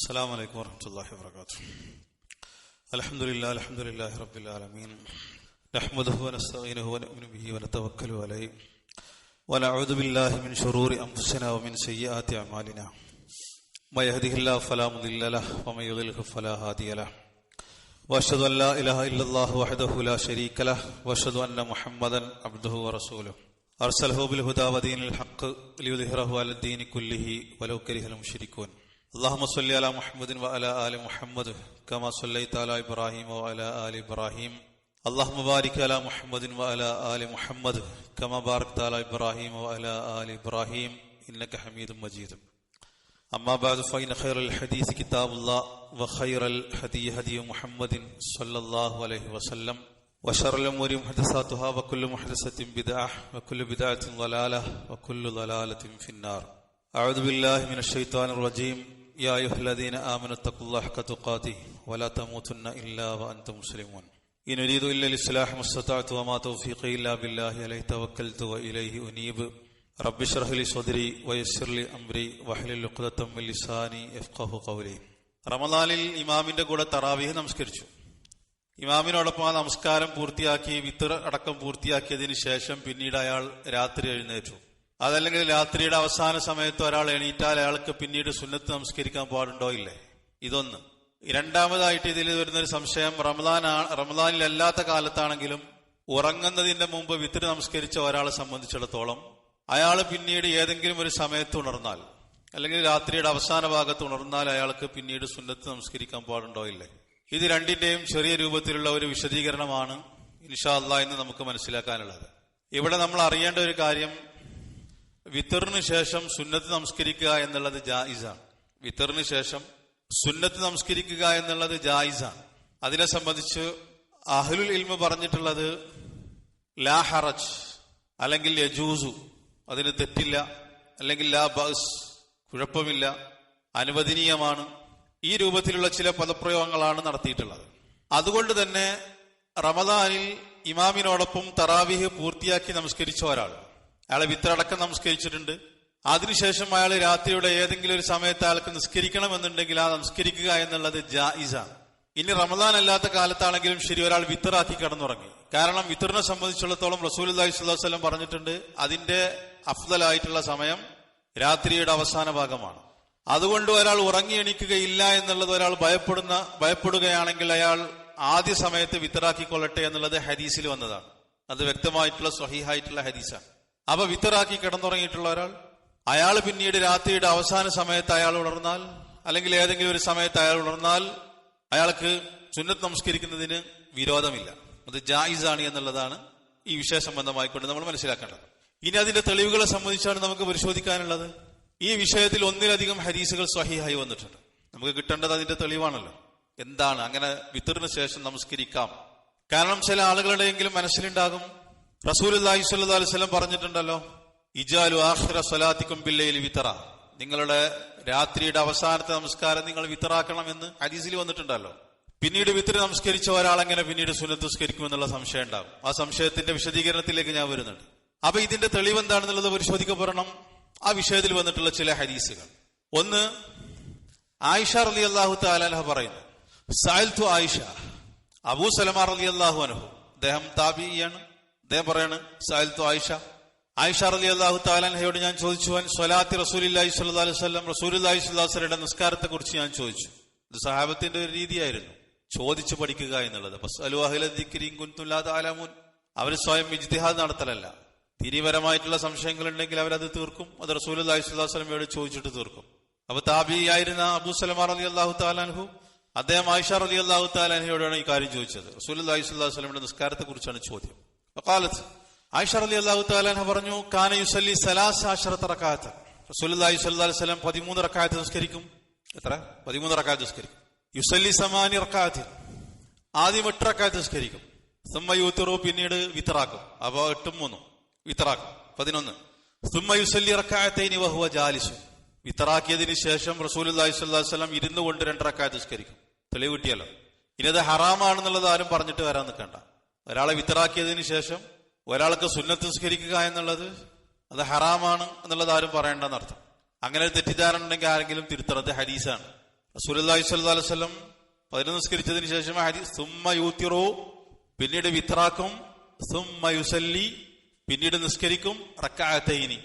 السلام عليكم ورحمة الله وبركاته. الحمد لله رب العالمين نحمده ونستعينه ونؤمن به ونتوكل عليه ونعوذ بالله من شرور أنفسنا ومن سيئات أعمالنا ما يهده الله فلا مضل له ومن يضلل فلا هادي له وأشهد أن لا إله إلا الله وحده لا شريك له وأشهد أن محمدا عبده ورسوله أرسله بالهدى ودين الحق ليظهره على الدين كله ولو كره المشركون. اللهم صل على محمد وعلى آل محمد كما صليت على إبراهيم وعلى آل إبراهيم. اللهم بارك على محمد وعلى آل محمد كما باركت على إبراهيم وعلى آل إبراهيم إنك حميد مجيد. أما بعد فإن خير الحديث كتاب الله وخير الهدي هدي محمد صلى الله عليه وسلم وشر الأمور محدثاتها وكل محدثة بدعة وكل بدعة ضلالة وكل ضلالة في النار. أعوذ بالله من الشيطان الرجيم. يا أيها الذين آمنوا اتقوا الله حق تقاته ولا تموتن إلا وأنتم مسلمون. إن أريد إلا الإصلاح ما استطعت وما توفيقي إلا بالله عليه توكلت وإليه أنيب. رب اشرح لي صدري ويسر لي أمري واحلل عقدة من لساني يفقهوا قولي. റമദാനിൽ ഇമാമിന്റെ കൂടെ തറാവീഹ് നമസ്കരിച്ചു. ഇമാമിനോടൊപ്പം ആ നമസ്കാരം പൂർത്തിയാക്കി വിത്ർ അടക്കം പൂർത്തിയാക്കിയതിനു ശേഷം പിന്നീട് അയാൾ രാത്രി എഴുന്നേറ്റു. അതല്ലെങ്കിൽ രാത്രിയുടെ അവസാന സമയത്ത് ഒരാൾ എണീറ്റാൽ അയാൾക്ക് പിന്നീട് സുന്നത്ത് നമസ്കരിക്കാൻ പാടുണ്ടോ ഇല്ലേ? ഇതൊന്ന്. രണ്ടാമതായിട്ട് ഇതിൽ വരുന്നൊരു സംശയം, റമദാനിൽ അല്ലാത്ത കാലത്താണെങ്കിലും ഉറങ്ങുന്നതിന്റെ മുമ്പ് വിത്ർ നമസ്കരിച്ച ഒരാളെ സംബന്ധിച്ചിടത്തോളം അയാൾ പിന്നീട് ഏതെങ്കിലും ഒരു സമയത്ത് ഉണർന്നാൽ അല്ലെങ്കിൽ രാത്രിയുടെ അവസാന ഭാഗത്ത് ഉണർന്നാൽ അയാൾക്ക് പിന്നീട് സുന്നത്ത് നമസ്കരിക്കാൻ പാടുണ്ടോ ഇല്ലേ? ഇത് രണ്ടിന്റെയും ചെറിയ രൂപത്തിലുള്ള ഒരു വിശദീകരണമാണ് ഇൻഷാ അല്ലാഹ് ഇന്ന് നമുക്ക് മനസ്സിലാക്കാനുള്ളത്. ഇവിടെ നമ്മൾ അറിയേണ്ട ഒരു കാര്യം, വിത്തറിന് ശേഷം സുന്നത്ത് നമസ്കരിക്കുക എന്നുള്ളത് ജായിസാണ്. വിത്തറിന് ശേഷം സുന്നത്ത് നമസ്കരിക്കുക എന്നുള്ളത് ജായിസാണ്. അതിനെ സംബന്ധിച്ച് അഹ്ലുൽ ഇൽമ് പറഞ്ഞിട്ടുള്ളത് ലാ ഹറജ് അല്ലെങ്കിൽ യജൂസു, അതിന് തെറ്റില്ല, അല്ലെങ്കിൽ ലാ ബഅസ്, കുഴപ്പമില്ല, അനുവദനീയമാണ്. ഈ രൂപത്തിലുള്ള ചില പദപ്രയോഗങ്ങളാണ് നടത്തിയിട്ടുള്ളത്. അതുകൊണ്ട് തന്നെ റമദാനിൽ ഇമാമിനോടൊപ്പം തറാവീഹ് പൂർത്തിയാക്കി നമസ്കരിച്ച ഒരാൾ, അയാളെ വിത്തറടക്കം നമസ്കരിച്ചിട്ടുണ്ട്, അതിനുശേഷം അയാൾ രാത്രിയുടെ ഏതെങ്കിലും ഒരു സമയത്ത് അയാൾക്ക് നിസ്കരിക്കണമെന്നുണ്ടെങ്കിൽ ആ നമസ്കരിക്കുക എന്നുള്ളത് ജായിസാണ്. ഇനി റമദാൻ അല്ലാത്ത കാലത്താണെങ്കിലും ശരി, ഒരാൾ വിത്തറാക്കി കിടന്നുറങ്ങി. കാരണം വിത്തറിനെ സംബന്ധിച്ചിടത്തോളം റസൂലുള്ളാഹി സ്വല്ലല്ലാഹു അലൈഹി വസല്ലം പറഞ്ഞിട്ടുണ്ട്, അതിന്റെ അഫ്ദലായിട്ടുള്ള സമയം രാത്രിയുടെ അവസാന ഭാഗമാണ്. അതുകൊണ്ട് ഒരാൾ ഉറങ്ങി എണീക്കുകയില്ല എന്നുള്ളത് ഒരാൾ ഭയപ്പെടുകയാണെങ്കിൽ അയാൾ ആദ്യ സമയത്ത് വിത്തറാക്കിക്കൊള്ളട്ടെ എന്നുള്ളത് ഹദീസിൽ വന്നതാണ്. അത് വ്യക്തമായിട്ടുള്ള സ്വഹീഹായിട്ടുള്ള ഹദീസാണ്. അപ്പൊ വിത്തറാക്കി കിടന്നുറങ്ങിയിട്ടുള്ള ഒരാൾ, അയാൾ പിന്നീട് രാത്രിയുടെ അവസാന സമയത്ത് അയാൾ ഉണർന്നാൽ അല്ലെങ്കിൽ ഏതെങ്കിലും ഒരു സമയത്ത് അയാൾ ഉണർന്നാൽ അയാൾക്ക് സുന്നത്ത് നമസ്കരിക്കുന്നതിന് വിരോധമില്ല, അത് ജായിസാണ് എന്നുള്ളതാണ് ഈ വിഷയ സംബന്ധമായിക്കൊണ്ട് നമ്മൾ മനസ്സിലാക്കേണ്ടത്. ഇനി അതിന്റെ തെളിവുകളെ സംബന്ധിച്ചാണ് നമുക്ക് പരിശോധിക്കാനുള്ളത്. ഈ വിഷയത്തിൽ ഒന്നിലധികം ഹദീസുകൾ സ്വഹീഹായി വന്നിട്ടുണ്ട്. നമുക്ക് കിട്ടേണ്ടത് അതിന്റെ തെളിവാണല്ലോ. എന്താണ് അങ്ങനെ വിത്തറിന് ശേഷം നമസ്കരിക്കാം? കാരണം ചില ആളുകളുടെയെങ്കിലും മനസ്സിലുണ്ടാകും, റസൂലുള്ളാഹി സ്വല്ലല്ലാഹു അലൈഹി വസല്ലം പറഞ്ഞിട്ടുണ്ടല്ലോ, ഇജാലു ആഖിറ സ്വലാത്തിക്കും ബില്ലൈലി വിത്തറ, നിങ്ങളുടെ രാത്രിയുടെ അവസാനത്തെ നമസ്കാരം നിങ്ങൾ വിത്തറാക്കണമെന്ന് ഹദീസിൽ വന്നിട്ടുണ്ടല്ലോ. പിന്നീട് വിത്തർ നമസ്കരിച്ച ഒരാളെങ്ങനെ പിന്നീട് സുന്നത്ത് നമസ്കരിക്കുമെന്നുള്ള സംശയം ഉണ്ടാകും. ആ സംശയത്തിന്റെ വിശദീകരണത്തിലേക്ക് ഞാൻ വരുന്നുണ്ട്. അപ്പൊ ഇതിന്റെ തെളിവ് എന്താണെന്നുള്ളത് പരിശോധിക്കപ്പെടണം. ആ വിഷയത്തിൽ വന്നിട്ടുള്ള ചില ഹദീസുകൾ. ഒന്ന്, ആയിഷ റളിയല്ലാഹു തആല അൻഹ പറയുന്നു, സഅൽതു ആയിഷ, അബൂ സലമ റളിയല്ലാഹു അൻഹു, അദ്ദേഹം താബിഈയാണ്, അദ്ദേഹം പറയാണ്, സഅൽതു ആയിഷ റളിയല്ലാഹു തആല അൻഹയോട് ഞാൻ ചോദിച്ചു, സ്വലാത്തി റസൂലുള്ളാഹി സ്വല്ലല്ലാഹു അലൈഹി വസല്ലം, റസൂലുള്ളാഹി സ്വല്ലല്ലാഹു അലൈഹി വസല്ലമയുടെ നിസ്കാരത്തെ കുറിച്ച് ഞാൻ ചോദിച്ചു. ഇത് സഹാബത്തിന്റെ ഒരു രീതിയായിരുന്നു, ചോദിച്ചു പഠിക്കുക എന്നുള്ളത്. ഫസ്അലു അഹ്ല ദിക്രി ഇൻ കുൻതും ലാ തഅലമൂൻ, അവർ സ്വയം ഇജ്തിഹാദ് നടത്തലല്ല. ദീനീപരമായിട്ടുള്ള സംശയങ്ങൾ ഉണ്ടെങ്കിൽ അവരത് തീർക്കും, അത് റസൂലുള്ളാഹി സ്വല്ലല്ലാഹു അലൈഹി വസല്ലമയോട് ചോദിച്ചിട്ട് തീർക്കും. അപ്പൊ താബിഈ ആയിരുന്ന അബൂ സലമ റളിയല്ലാഹു തആല അൻഹു, അദ്ദേഹം ആയിഷ റളിയല്ലാഹു തആല അൻഹയോടാണ് ഈ കാര്യം ചോദിച്ചത്. റസൂലുള്ളാഹി സ്വല്ലല്ലാഹു അലൈഹി വസല്ലമയുടെ നിസ്കാരത്തെ കുറിച്ചാണ് ചോദ്യം. ഫഖാലത്ത്, ആയിഷ റളിയല്ലാഹു തആല അൻഹ പറഞ്ഞു, കാന യുസല്ലി 13 റകഅത്ത്, റസൂലുള്ളാഹി സ്വല്ലല്ലാഹു അലൈഹി വസല്ലം 13 റകഅത്ത് നിസ്കരിക്കും. എത്ര? 13 റകഅത്ത് നിസ്കരിക്കും. യുസല്ലി 8 റകഅത്ത്, ആദ്യം 8 റകഅത്ത് നിസ്കരിക്കും. സുമ്മ യൂത്തിറു, പിന്നീട് വിത്തറാക്കും. അപ്പൊ 8 ഉം 3 വിത്തറാക്കും, 11. സുമ്മ യുസല്ലി റകഅത്തൈനി വഹുവ ജാലിസ്, വിത്തറാക്കിയതിന് ശേഷം റസൂലുള്ളാഹി സ്വല്ലല്ലാഹു അലൈഹി വസല്ലം ഇരുന്നു കൊണ്ട് 2 റകഅത്ത് നിസ്കരിക്കും. തെളിവ് കിട്ടിയല്ലോ. ഇനി അത് ഹറാമാണെന്നുള്ളത് ആരും പറഞ്ഞിട്ട് വരാൻ നിൽക്കണ്ട. ഒരാളെ വിത്തറാക്കിയതിന് ശേഷം ഒരാൾക്ക് സുന്നത്ത് നിസ്കരിക്കുക എന്നുള്ളത് അത് ഹറാമാണ് എന്നുള്ളത് ആരും പറയേണ്ടെന്നർത്ഥം. അങ്ങനെ തെറ്റിദ്ധാരണ ഉണ്ടെങ്കിൽ ആരെങ്കിലും തിരുത്തണം. അത് ഹദീസാണ്. റസൂലുള്ളാഹി സ്വല്ലല്ലാഹു അലൈഹി വസല്ലം 11 നിസ്കരിച്ചതിന് ശേഷം ഹദീസ് സുമ്മ യൂത്തിറു, പിന്നീട് വിത്റാക്കും, സുമ്മ യുസല്ലി, പിന്നീട് നിസ്കരിക്കും, റക്അത്തൈനി,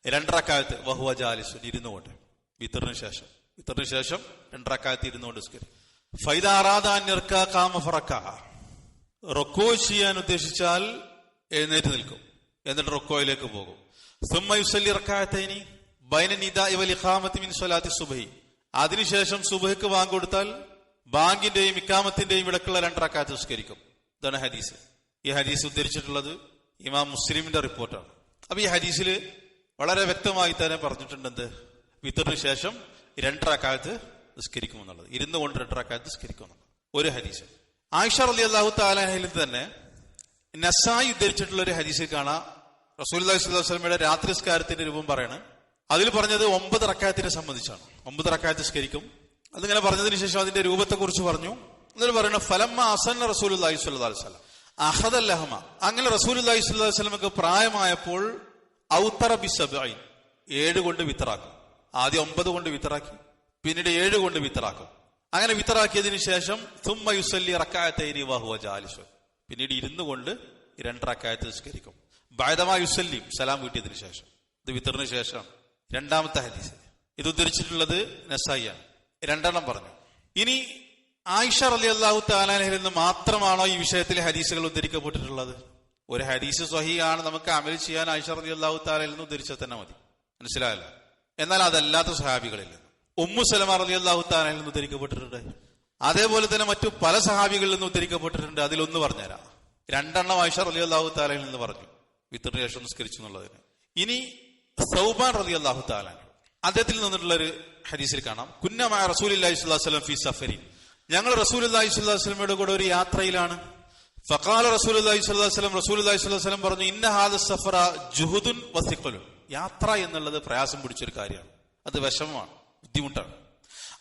2 റക്അത്ത്, വഹുവ ജാലിസുൻ, ഇരുന്നുകൊണ്ട്. വിത്റിന് ശേഷം 2 റക്അത്ത് ഇരുന്നുകൊണ്ട് നിസ്കരിക്കും. ഫൈദാ അറാദ അൻ യർക ഖാമ ഫറക്അ, റുക്കൂ ചെയ്യാൻ ഉദ്ദേശിച്ചാൽ എഴുന്നേറ്റ് നിൽക്കും, എന്നിട്ട് റുക്കോയിലേക്ക് പോകും. സുമ്മ യുസല്ലി റക്അത്തൈനി ബൈന നിദാഇ വൽ ഇഖാമത്തി മിൻ സ്വലാത്തി സുബ്ഹി, അതിനുശേഷം സുബ്ഹിക്ക് ബാങ്ക് കൊടുത്താൽ ബാങ്കിന്റെയും ഇഖാമത്തിന്റെയും ഇടക്കുള്ള 2 റക്അത്ത് നിസ്കരിക്കും. ഇതാണ് ഹദീസ്. ഈ ഹദീസ് ഉദ്ധരിച്ചിട്ടുള്ളത് ഇമാം മുസ്ലിമിന്റെ റിപ്പോർട്ടാണ്. അപ്പൊ ഈ ഹദീസിൽ വളരെ വ്യക്തമായി തന്നെ പറഞ്ഞിട്ടുണ്ട് എന്ത്, വിത്റിന് ശേഷം 2 റക്അത്ത് നിസ്കരിക്കുമെന്നുള്ളത്, ഇരുന്നു കൊണ്ട് 2 റക്അത്ത് നിസ്കരിക്കുമെന്നുള്ളത് ഒരു ഹദീസ്. ആയിഷ റളിയല്ലാഹു തആല അൻഹയിൽ തന്നെ നസായി ഉദ്ധരിച്ചിട്ടുള്ള ഒരു ഹദീസിൽ കാണാം, റസൂലുള്ളാഹി സ്വല്ലല്ലാഹു അലൈഹി വസല്ലമയുടെ രാത്രി നിസ്കാരത്തിന്റെ രൂപം പറയാണ്. അതിൽ പറഞ്ഞത് 9 റക്അത്തിനെ സംബന്ധിച്ചാണ്. 9 റക്അത്ത് നിസ്കരിക്കും. അതിങ്ങനെ പറഞ്ഞതിന് ശേഷം അതിന്റെ രൂപത്തെ കുറിച്ച് പറഞ്ഞു. എന്നിട്ട് പറയുന്നത് ഫലമ്മ അസന്ന റസൂലുള്ളാഹി സ്വല്ലല്ലാഹു അലൈഹി വസല്ലം അഖദൽ ലഹമ, അങ്ങനെ റസൂലുള്ളാഹി സ്വല്ലല്ലാഹു അലൈഹി വസല്ലമക്ക് പ്രായമായപ്പോൾ ഔത്തറ ബിസബഈൻ, 7 കൊണ്ട് വിത്തറാക്കും. ആദ്യം 9 കൊണ്ട് വിത്തറാക്കി, പിന്നീട് 7 കൊണ്ട് വിത്തറാക്കും. അങ്ങനെ വിത്തറാക്കിയതിനു ശേഷം സുമ്മ യുസല്ലി റക്അത്തൈനി വഹുവ ജാലിസുൻ, പിന്നീട് ഇരുന്നു കൊണ്ട് 2 റക്അത്ത് നിസ്കരിക്കും. ബഅദമാ യുസല്ലി, സലാം വീട്ടിയതിനു ശേഷം. ഇത് വിത്തറിന് ശേഷം രണ്ടാമത്തെ ഹദീസ്. ഇത് ഉദ്ധരിച്ചിട്ടുള്ളത് നസായിയാണ്. 2 പറഞ്ഞു. ഇനി ആയിഷ റളിയല്ലാഹു തആല അൻഹയിൽ നിന്ന് മാത്രമാണോ ഈ വിഷയത്തിൽ ഹദീസുകൾ ഉദ്ധരിക്കപ്പെട്ടിട്ടുള്ളത്? ഒരു ഹദീസ് സ്വഹീഹാണ്, നമുക്ക് അമൽ ചെയ്യാൻ ആയിഷ റളിയല്ലാഹു തആലയിൽ നിന്ന് ഉദ്ധരിച്ചാൽ തന്നെ മതി, മനസ്സിലായല്ലോ. എന്നാൽ അതല്ലാത്ത സഹാബികളിൽ ഉമ്മു സലമ റളിയല്ലാഹു തആലയിൽ നിന്ന് ഉദ്ധരിക്കപ്പെട്ടിട്ടുണ്ട്. അതേപോലെ തന്നെ മറ്റു പല സഹാബികളിൽ നിന്ന് ഉദ്ധരിക്കപ്പെട്ടിട്ടുണ്ട്. അതിലൊന്ന് പറഞ്ഞുതരാം. 2 ആയിഷ റളിയല്ലാഹു തആലയിൽ നിന്ന് പറഞ്ഞു, വിത്റിന് ശേഷം നിസ്കരിച്ചു എന്നുള്ളതിന്. ഇനി സൗബാൻ റളിയല്ലാഹു തആല അദ്ദേഹത്തിൽ നിന്നിട്ടുള്ള ഒരു ഹദീസിൽ കാണാം, കുന്ന മഅ റസൂലില്ലാഹി സ്വല്ലല്ലാഹു അലൈഹി വസല്ലം ഫീ സഫരിൻ, ഞങ്ങൾ റസൂലുള്ളാഹി സ്വല്ലല്ലാഹു അലൈഹി വസല്ലമയുടെ കൂടെ ഒരു യാത്രയിലാണ്. ഫഖാല റസൂലുള്ളാഹി സ്വല്ലല്ലാഹു അലൈഹി വസല്ലം പറഞ്ഞു, ഇന്ന ഹാദ സഫറ ജുഹുദുൻ വസിഖലുൻ, യാത്ര എന്നുള്ളത് പ്രയാസം പിടിച്ചൊരു കാര്യമാണ്, അത് വിഷമമാണ്, ബുദ്ധിമുട്ടാണ്.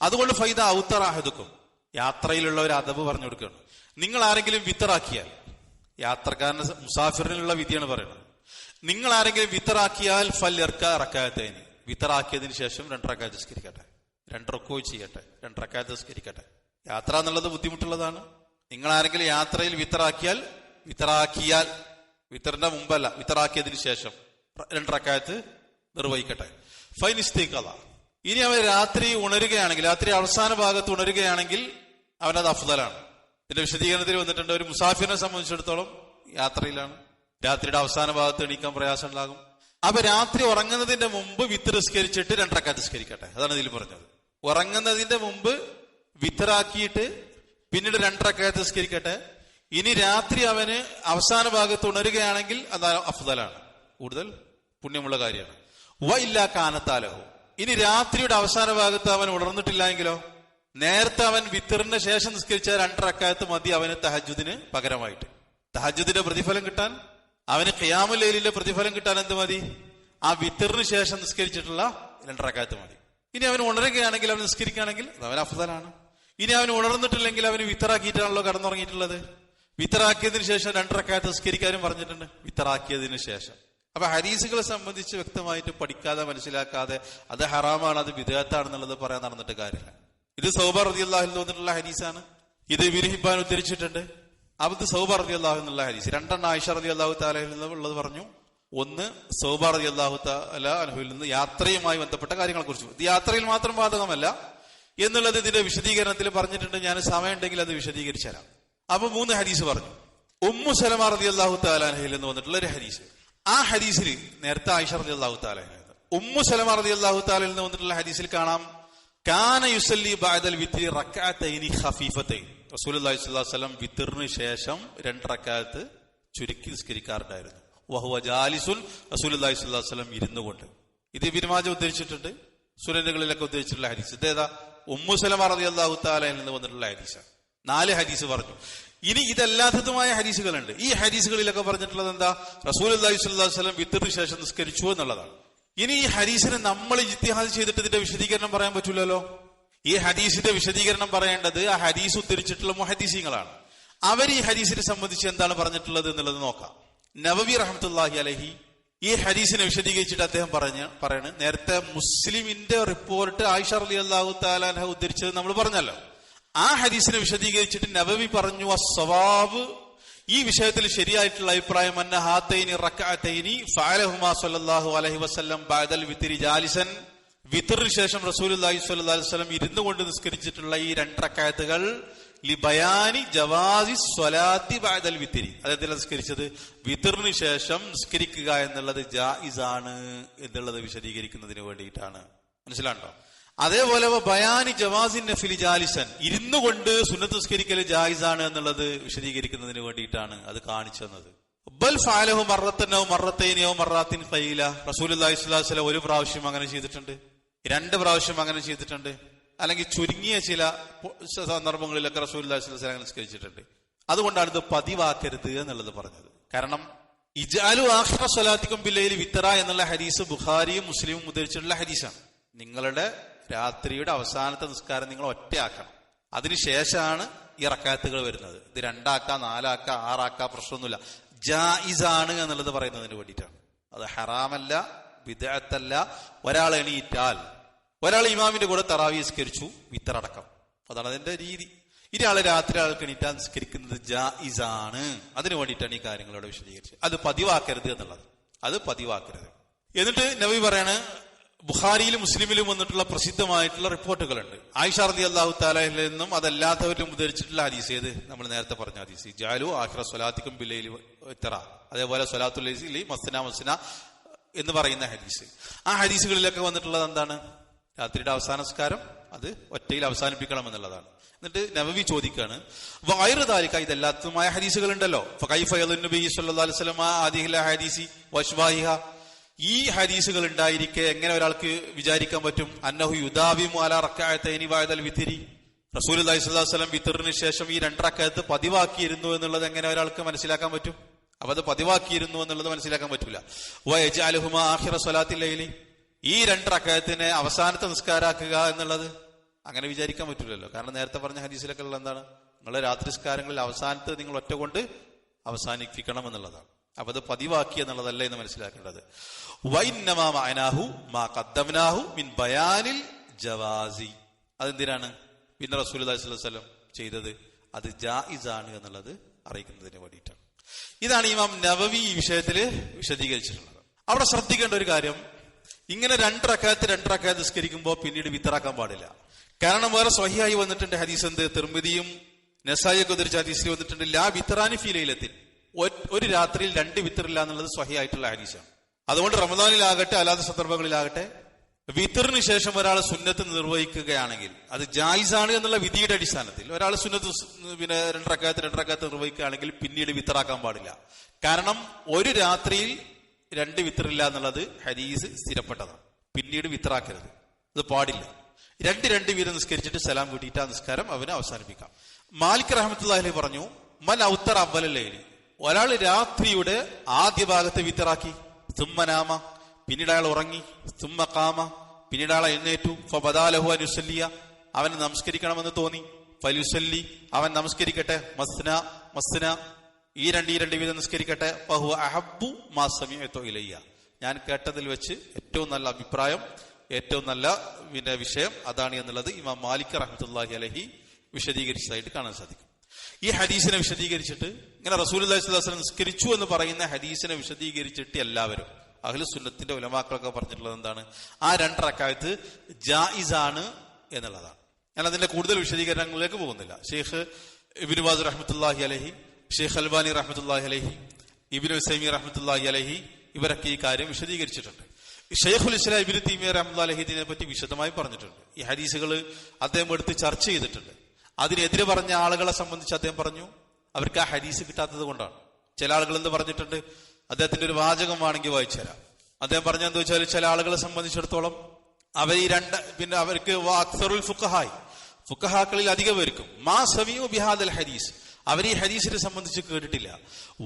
അതുകൊണ്ട് ഫൈദ ഔത്തറ അഹദുക്കും, യാത്രയിലുള്ള ഒരു അദബ് പറഞ്ഞു കൊടുക്കുകയാണ്. നിങ്ങൾ ആരെങ്കിലും വിത്തറാക്കിയാൽ, യാത്രക്കാരന് മുസാഫിറിനുള്ള വിധിയാണ് പറയുന്നത്, നിങ്ങൾ ആരെങ്കിലും വിത്തറാക്കിയാൽ ഫൽ യർക റക്അത്തൈനി, വിത്തറാക്കിയതിനു ശേഷം 2 റക്അത്ത് നിസ്കരിക്കട്ടെ, 2 റുക്കൂ ചെയ്യട്ടെ, 2 റക്അത്ത് നിസ്കരിക്കട്ടെ. യാത്ര എന്നുള്ളത് ബുദ്ധിമുട്ടുള്ളതാണ്. നിങ്ങൾ ആരെങ്കിലും യാത്രയിൽ വിത്തറാക്കിയാൽ വിത്തറിന്റെ മുമ്പല്ല, വിത്തറാക്കിയതിനു ശേഷം 2 റക്അത്ത് നിർവഹിക്കട്ടെ. ഫൈൻ ഇസ്തിഖാദ, ഇനി അവൻ രാത്രി ഉണരുകയാണെങ്കിൽ, രാത്രി അവസാന ഭാഗത്ത് ഉണരുകയാണെങ്കിൽ അവനത് അഫ്ദലാണ്. ഇതിന്റെ വിശദീകരണത്തിൽ വന്നിട്ടുണ്ട്, ഒരു മുസാഫിറിനെ സംബന്ധിച്ചിടത്തോളം യാത്രയിലാണ്, രാത്രിയുടെ അവസാന ഭാഗത്ത് എണീക്കാൻ പ്രയാസം ഉണ്ടാകും. അപ്പൊ രാത്രി ഉറങ്ങുന്നതിന്റെ മുമ്പ് വിത്ത് നിസ്കരിച്ചിട്ട് 2 റക്അത്ത് നിസ്കരിക്കട്ടെ, അതാണ് ഇതിൽ പറഞ്ഞത്. ഉറങ്ങുന്നതിന്റെ മുമ്പ് വിത്തറാക്കിയിട്ട് പിന്നീട് 2 റക്അത്ത് നിസ്കരിക്കട്ടെ. ഇനി രാത്രി അവന് അവസാന ഭാഗത്ത് ഉണരുകയാണെങ്കിൽ അത് അഫ്ദലാണ്, കൂടുതൽ പുണ്യമുള്ള കാര്യമാണ്. വ ഇല്ലാ കാനത്താലഹു, ഇനി രാത്രിയുടെ അവസാന ഭാഗത്ത് അവൻ ഉണർന്നിട്ടില്ല എങ്കിലോ, നേരത്തെ അവൻ വിത്തറിന്റെ ശേഷം നിസ്കരിച്ച 2 റക്അത്ത് മതി അവന് തഹജ്ജുദിന് പകരമായിട്ട്. തഹജ്ജുദിന്റെ പ്രതിഫലം കിട്ടാൻ, അവന് ഖിയാമുൽ ലൈലിന്റെ പ്രതിഫലം കിട്ടാൻ എന്ത് മതി? ആ വിത്തറിന് ശേഷം നിസ്കരിച്ചിട്ടുള്ള 2 റക്അത്ത് മതി. ഇനി അവൻ ഉണരുകയാണെങ്കിൽ, അവൻ നിസ്കരിക്കുകയാണെങ്കിൽ അത് അവൻ അഫ്ദലാണ്. ഇനി അവൻ ഉണർന്നിട്ടില്ലെങ്കിൽ അവന് വിത്തറാക്കിയിട്ടാണല്ലോ കടന്നുറങ്ങിയിട്ടുള്ളത്, വിത്തറാക്കിയതിനു ശേഷം 2 റക്അത്ത് നിസ്കരിക്കാനും പറഞ്ഞിട്ടുണ്ട്, വിത്തറാക്കിയതിനു ശേഷം. അപ്പൊ ഹദീസുകളെ സംബന്ധിച്ച് വ്യക്തമായിട്ട് പഠിക്കാതെ മനസ്സിലാക്കാതെ അത് ഹറാമാണ്, അത് ബിദ്അത്താണെന്നുള്ളത് പറയാൻ നടന്നിട്ട് കാര്യമില്ല. ഇത് സൗബ റളിയല്ലാഹു അൻഹു വന്നിട്ടുള്ള ഹദീസാണ്. ഇത് ഇബ്നു ഹിബ്ബാൻ ഉദ്ധരിച്ചിട്ടുണ്ട്. അബ്ദു സൗബ റളിയല്ലാഹു എന്നുള്ള ഹദീസ്. 2 ആയിഷ റളിയല്ലാഹു തആലയിൽ നിന്നുള്ളത് പറഞ്ഞു. 1 സൗബ റളിയല്ലാഹു തആല അൻഹുവിൽ നിന്ന് യാത്രയുമായി ബന്ധപ്പെട്ട കാര്യങ്ങളെ കുറിച്ച്. ഇത് യാത്രയിൽ മാത്രം ബാധകമല്ല എന്നുള്ളത് ഇതിന്റെ വിശദീകരണത്തിൽ പറഞ്ഞിട്ടുണ്ട്. ഞാൻ സമയം ഉണ്ടെങ്കിൽ അത് വിശദീകരിച്ചു തരാം. അപ്പൊ 3 ഹദീസ് പറഞ്ഞു. ഉമ്മു സലമ റളിയല്ലാഹു തആല അൻഹയിൽ നിന്ന് വന്നിട്ടുള്ള ഒരു ഹദീസ്. ആ ഹദീസിൽ നേരത്തെ ആയിഷ റളിയല്ലാഹു തആല, ഉമ്മു സലമ റളിയല്ലാഹു തആലയിൽ നിന്ന് വന്നിട്ടുള്ള ഹദീസിൽ കാണാം, കാന യുസല്ലി ബഅദൽ വിത്രി റക്അത്തൈനി ഖഫീഫത്തൈൻ, റസൂലുള്ളാഹി സ്വല്ലല്ലാഹു അലൈഹി വസല്ലം വിത്റിന് ശേഷം 2 റക്അത്ത് ചുരുക്കി നിസ്കരിക്കാറുണ്ടായിരുന്നു. വഹുവ ജാലിസുൻ, റസൂലുള്ളാഹി സ്വല്ലല്ലാഹു അലൈഹി വസല്ലം ഇരുന്നു കൊണ്ട്. ഇത് ഇബ്നു മാജ ഉദ്ധരിച്ചിട്ടുണ്ട്, സുനനുകളിലൊക്കെ ഉദ്ധരിച്ചിട്ടുള്ള ഹദീസ്. ഇതേതാ? ഉമ്മു സലമ റളിയല്ലാഹു തആലയിൽ നിന്ന് വന്നിട്ടുള്ള ഹദീസാണ്. 4 ഹദീസ് പറഞ്ഞു. ഇനി ഇതല്ലാത്തതുമായ ഹദീസുകളുണ്ട്. ഈ ഹദീസുകളിലൊക്കെ പറഞ്ഞിട്ടുള്ളത് എന്താ? റസൂലുള്ളാഹി സ്വല്ലല്ലാഹു അലൈഹി വസല്ലം വിത്റിന് ശേഷം നിസ്കരിച്ചു എന്നുള്ളതാണ്. ഇനി ഈ ഹദീസിനെ നമ്മൾ ഇജ്തിഹാദ് ചെയ്തിട്ട് ഇതിന്റെ വിശദീകരണം പറയാൻ പറ്റൂലല്ലോ. ഈ ഹദീസിന്റെ വിശദീകരണം പറയേണ്ടത് ആ ഹദീസ് ഉദ്ധരിച്ചിട്ടുള്ള മുഹദ്ദിസീങ്ങളാണ്. അവർ ഈ ഹദീസിനെ സംബന്ധിച്ച് എന്താണ് പറഞ്ഞിട്ടുള്ളത് എന്നുള്ളത് നോക്കാം. നവവി റഹ്മത്തുള്ളാഹി അലൈഹി ഈ ഹദീസിനെ വിശദീകരിച്ചിട്ട് അദ്ദേഹം പറയണ്, നേരത്തെ മുസ്ലിമിന്റെ റിപ്പോർട്ട് ആയിഷ റളിയല്ലാഹു തആല അൻഹ ഉദ്ധരിച്ചത് നമ്മൾ പറഞ്ഞല്ലോ. ആ ഹദീസിനെ വിശദീകരിച്ചിട്ട് നബവി പറഞ്ഞു, അസ്സവാബ്, ഈ വിഷയത്തിൽ ശരിയായിട്ടുള്ള അഭിപ്രായം, അന്ന ഹാതൈനി റക്അതൈനി ഫഅലഹുമാ സ്വല്ലല്ലാഹു അലൈഹി വസല്ലം ബഅദൽ വിത്രി ജാലിസൻ, വിത്റിന് ശേഷം റസൂലുള്ളാഹി സ്വല്ലല്ലാഹു അലൈഹി വസല്ലം ഇരുന്നു കൊണ്ട് നിസ്കരിച്ചിട്ടുള്ള ഈ 2 റക്അത്തുകൾ ലിബയാനി ജവാസി സ്വലാത്തി ബഅദൽ വിത്രി, അതായത് നിസ്കരിച്ചത് വിത്റിന് ശേഷം നിസ്കരിക്കുക എന്നുള്ളത് ജായിസാണ് എന്നുള്ളത് വിശദീകരിക്കുന്നതിന് വേണ്ടിയിട്ടാണ്. മനസ്സിലാണ്ടോ? അതേപോലെ ബയാനി ജവാസിൻ നഫിലി ജാലിസൻ, ഇരുന്നു കൊണ്ട് സുന്നത്ത് നിസ്കരിക്കൽ ജായിസാണ് എന്നുള്ളത് വിശദീകരിക്കുന്നതിന് വേണ്ടിയിട്ടാണ് അത് കാണിച്ചു തന്നത്. ബൽ ഫഅലഹു മറത്തനോ മറത്തൈനിയോ മറാത്തിൻ ഖൈല, റസൂലുള്ളാഹി സ്വല്ലല്ലാഹു അലൈഹി വസല്ലം ഒരു പ്രാവശ്യം അങ്ങനെ ചെയ്തിട്ടുണ്ട്, 2 പ്രാവശ്യം അങ്ങനെ ചെയ്തിട്ടുണ്ട്, അല്ലെങ്കിൽ ചുരുങ്ങിയ ചില സന്ദർഭങ്ങളിലൊക്കെ റസൂലുള്ളാഹി സ്വല്ലല്ലാഹു അലൈഹി വസല്ലം നിസ്കരിച്ചിട്ടുണ്ട്. അതുകൊണ്ടാണ് ഇത് പതിവാക്കരുത് എന്നുള്ളത് പറഞ്ഞത്. കാരണം ഇജ്അലു ആഖിറ സ്വലാത്തിക്കും ബില്ലൈലി വിത്ര എന്നുള്ള ഹദീസ് ബുഖാരിയും മുസ്ലിമും ഉദ്ധരിച്ചിട്ടുള്ള ഹദീസാണ്. നിങ്ങളുടെ രാത്രിയുടെ അവസാനത്തെ നിസ്കാരം നിങ്ങൾ ഒറ്റയാക്കണം, അതിനുശേഷമാണ് ഈ റക്അത്തുകൾ വരുന്നത്. ഇത് 2 ആക്കാം, 4 ആക്കാം, 6 ആക്കാം, പ്രശ്നമൊന്നുമില്ല. ജായിസാണ് എന്നുള്ളത് പറയുന്നതിന് വേണ്ടിയിട്ടാണ്. അത് ഹറാമല്ല, ബിദ്അത്തല്ല. ഒരാൾ എണീറ്റാൽ, ഒരാൾ ഇമാമിന്റെ കൂടെ തറാവീഹ് നിസ്കരിച്ചു, വിത്തറടക്കം, അതാണ് അതിന്റെ രീതി. ഇയാള് രാത്രി ആൾക്ക് എണീറ്റാൽ നിസ്കരിക്കുന്നത് ജായിസാണ്. അതിനു വേണ്ടിയിട്ടാണ് ഈ കാര്യങ്ങളോട് വിശദീകരിച്ചത്. അത് പതിവാക്കരുത് എന്നുള്ളത്, അത് പതിവാക്കരുത്. എന്നിട്ട് നബി പറയാണ്, ബുഖാരിയിലും മുസ്ലിമിലും വന്നിട്ടുള്ള പ്രസിദ്ധമായിട്ടുള്ള റിപ്പോർട്ടുകളുണ്ട്. ആയിഷ റളിയല്ലാഹു തആലയിൽ നിന്നും അതല്ലാത്തവരും ഉദ്ധരിച്ചിട്ടുള്ള ഹദീസ്, ഏത് നമ്മൾ നേരത്തെ പറഞ്ഞ ഹദീസ്, ജഅലു ആഖിറ സ്വലാത്തിക്കും ബില്ലൈലി വിത്ര, അതേപോലെ സ്വലാത്തുൽ ലൈലി മസ്ന മസ്ന എന്ന് പറയുന്ന ഹദീസ്. ആ ഹദീസുകളിലൊക്കെ വന്നിട്ടുള്ളത് എന്താണ്? രാത്രിയുടെ അവസാന നിസ്കാരം അത് ഒറ്റയിൽ അവസാനിപ്പിക്കണം എന്നുള്ളതാണ്. എന്നിട്ട് നബവി ചോദിക്കാണ്, വഗൈറു ദാലിക, ഇതെല്ലാത്തുമായ ഹദീസുകൾ ഉണ്ടല്ലോ, ഫകൈഫ യദുൻ നബി സ്വല്ലല്ലാഹു അലൈഹി വസല്ലം ആദിഹിൽ ഹദീസി വശ്വാഹിഹ, ഈ ഹദീസുകൾ ഉണ്ടായിരിക്കെ എങ്ങനെ ഒരാൾക്ക് വിചാരിക്കാൻ പറ്റും അന്നഹു യുദാവിമു അലാ റക്അതൈനി ബഅദൽ വിത്രി, റസൂലുള്ളാഹി സ്വല്ലല്ലാഹു അലൈഹി വസല്ലം വിത്റിന് ശേഷം ഈ 2 റക്അത്ത് പതിവാക്കിയിരുന്നു എന്നുള്ളത് എങ്ങനെ ഒരാൾക്ക് മനസ്സിലാക്കാൻ പറ്റും? അപ്പൊ അത് പതിവാക്കിയിരുന്നു എന്നുള്ളത് മനസ്സിലാക്കാൻ പറ്റൂല. വയജ്അലുഹുമാ ആഖിറ സ്വലാത്തിൽ ലൈലി, ഈ 2 റക്അത്തിനെ അവസാനത്തെ നിസ്കാരാക്കുക എന്നുള്ളത് അങ്ങനെ വിചാരിക്കാൻ പറ്റൂലല്ലോ. കാരണം നേരത്തെ പറഞ്ഞ ഹദീസിലൊക്കെ ഉള്ള എന്താണ്? നിങ്ങളുടെ രാത്രി നിസ്കാരങ്ങളിൽ അവസാനത്തെ നിങ്ങൾ ഒറ്റ കൊണ്ട് അവസാനിപ്പിക്കണം എന്നുള്ളതാണ്. അപ്പൊ അത് പതിവാക്കി എന്നുള്ളതല്ല എന്ന് മനസ്സിലാക്കേണ്ടത്. വഇന്നമാ മഅനാഹു മാ ഖദ്ദംനാഹു മിൻ ബയാനിൽ ജവാസി, അതെന്തിനാണ് പിന്നെ റസൂലുള്ളാഹി സ്വല്ലല്ലാഹു അലൈഹി വസല്ലം ചെയ്തത്? അത് ജായിസാണ് എന്നുള്ളത് അറിയിക്കുന്നതിന് വേണ്ടിയിട്ടാണ്. ഇതാണ് ഇമാം നവവി ഈ വിഷയത്തിൽ വിശദീകരിച്ചിട്ടുള്ളത്. അവിടെ ശ്രദ്ധിക്കേണ്ട ഒരു കാര്യം, ഇങ്ങനെ 2 റക്അത്ത് നിസ്കരിക്കുമ്പോൾ പിന്നീട് വിത്തറാക്കാൻ പാടില്ല. കാരണം വേറെ സ്വഹീഹായി വന്നിട്ടുണ്ട് ഹദീസ്, എന്ത്? തിർമിദിയും നസായിയൊക്കെ ഉദ്ധരിച്ച ഹദീസിൽ വന്നിട്ടുണ്ട്, ലാ വിത്തറാനി ഫീ ലൈലത്തിൻ, ഒരു രാത്രിയിൽ 2 വിത്തറില്ല എന്നുള്ളത് സ്വഹീഹായിട്ടുള്ള ഹദീസാണ്. അതുകൊണ്ട് റമദാനിലാകട്ടെ അല്ലാത്ത സന്ദർഭങ്ങളിലാകട്ടെ വിത്തറിന് ശേഷം ഒരാൾ സുന്നത്ത് നിർവഹിക്കുകയാണെങ്കിൽ അത് ജായിസാണ് എന്നുള്ള വിധിയുടെ അടിസ്ഥാനത്തിൽ ഒരാൾ സുന്നത്ത് പിന്നെ 2 റക്അത്ത് നിർവഹിക്കുകയാണെങ്കിൽ പിന്നീട് വിത്തറാക്കാൻ പാടില്ല. കാരണം ഒരു രാത്രിയിൽ 2 വിത്തറില്ല എന്നുള്ളത് ഹദീസ് സ്ഥിരപ്പെട്ടതാണ്. പിന്നീട് വിത്തറാക്കരുത്, അത് പാടില്ല. 2 വീതം നിസ്കരിച്ചിട്ട് സലാം കൂട്ടിയിട്ട് ആ നിസ്കാരം അവന് അവസാനിപ്പിക്കാം. മാലിക് റഹ്മത്തുള്ളാഹി അലൈഹി പറഞ്ഞു, മൻ ഔത്തറ അവ്വലൽ ലൈലി, ഒരാൾ രാത്രിയുടെ ആദ്യ ഭാഗത്ത് വിത്തറാക്കി, സുമ്മനാമ, പിന്നീട് അയാൾ ഉറങ്ങി, സുമ്മ ഖാമ, പിന്നീട് അയാൾ എഴുന്നേറ്റു, ഫബദാലഹു അൻ യുസല്ലിയ, അവന് നമസ്കരിക്കണമെന്ന് തോന്നി, ഫലുസല്ലി, അവൻ നമസ്കരിക്കട്ടെ, മസ്ന, ഈ 2 വീതം നിസ്കരിക്കട്ടെ, ഫഹുവ അഹബ്ബു മാ സമിഅതു ഇലയ്യ, ഞാൻ കേട്ടതിൽ വെച്ച് ഏറ്റവും നല്ല അഭിപ്രായം, ഏറ്റവും നല്ല വിഷയം അതാണ് എന്നുള്ളത് ഇമാം മാലിക് റഹ്മത്തുള്ളാഹി അലൈഹി വിശദീകരിച്ചതായിട്ട് കാണാൻ സാധിക്കും. ഈ ഹദീസിനെ വിശദീകരിച്ചിട്ട് ഇങ്ങനെ റസൂലുള്ളാഹി സ്വല്ലല്ലാഹു അലൈഹി വസല്ലം നിസ്കരിച്ചു എന്ന് പറയുന്ന ഹദീസിനെ വിശദീകരിച്ചിട്ട് എല്ലാവരും അഹ്ലു സുന്നത്തിന്റെ ഉലമാക്കളൊക്കെ പറഞ്ഞിട്ടുള്ളത് എന്താണ്? ആ 2 റക്അത്ത് ജായിസാണ് എന്നുള്ളതാണ്. ഞാൻ അതിന്റെ കൂടുതൽ വിശദീകരണങ്ങളിലേക്ക് പോകുന്നില്ല. ഷെയ്ഖ് ഇബ്നു ബാസ് റഹ്മത്തുള്ളാഹി അലൈഹി, ഷെയ്ഖ് അൽബാനി റഹ്മത്തുള്ളാഹി അലൈഹി, ഇബ്നു ഉസൈമീൻ റഹ്മത്തുള്ളാഹി അലൈഹി ഇവരൊക്കെ ഈ കാര്യം വിശദീകരിച്ചിട്ടുണ്ട്. ഷെയ്ഖുൽ ഇസ്ലാം ഇബ്നു തൈമിയ്യ റഹ്മത്തുള്ളാഹി അലൈഹി ഇതിനെ പറ്റി വിശദമായി പറഞ്ഞിട്ടുണ്ട്. ഈ ഹദീസുകൾ അദ്ദേഹം എടുത്ത് ചർച്ച ചെയ്തിട്ടുണ്ട്. അതിനെതിരെ പറഞ്ഞ ആളുകളെ സംബന്ധിച്ച് അദ്ദേഹം പറഞ്ഞു, അവർക്ക് ആ ഹദീസ് കിട്ടാത്തത് കൊണ്ടാണ്. ചില ആളുകൾ എന്ത് പറഞ്ഞിട്ടുണ്ട്? അദ്ദേഹത്തിന്റെ ഒരു വാചകം വേണമെങ്കിൽ വായിച്ചു തരാം. അദ്ദേഹം പറഞ്ഞെന്താ വെച്ചാൽ, ചില ആളുകളെ സംബന്ധിച്ചിടത്തോളം അവർ ഈ 2 പിന്നെ അവർക്ക് അക്സറുൽ ഫുഖഹാക്കളിൽ അധികം പേർക്കും മാ സമീഉ ബിഹാദൽ ഹദീസ്, അവർ ഈ ഹദീസിനെ സംബന്ധിച്ച് കേട്ടിട്ടില്ല.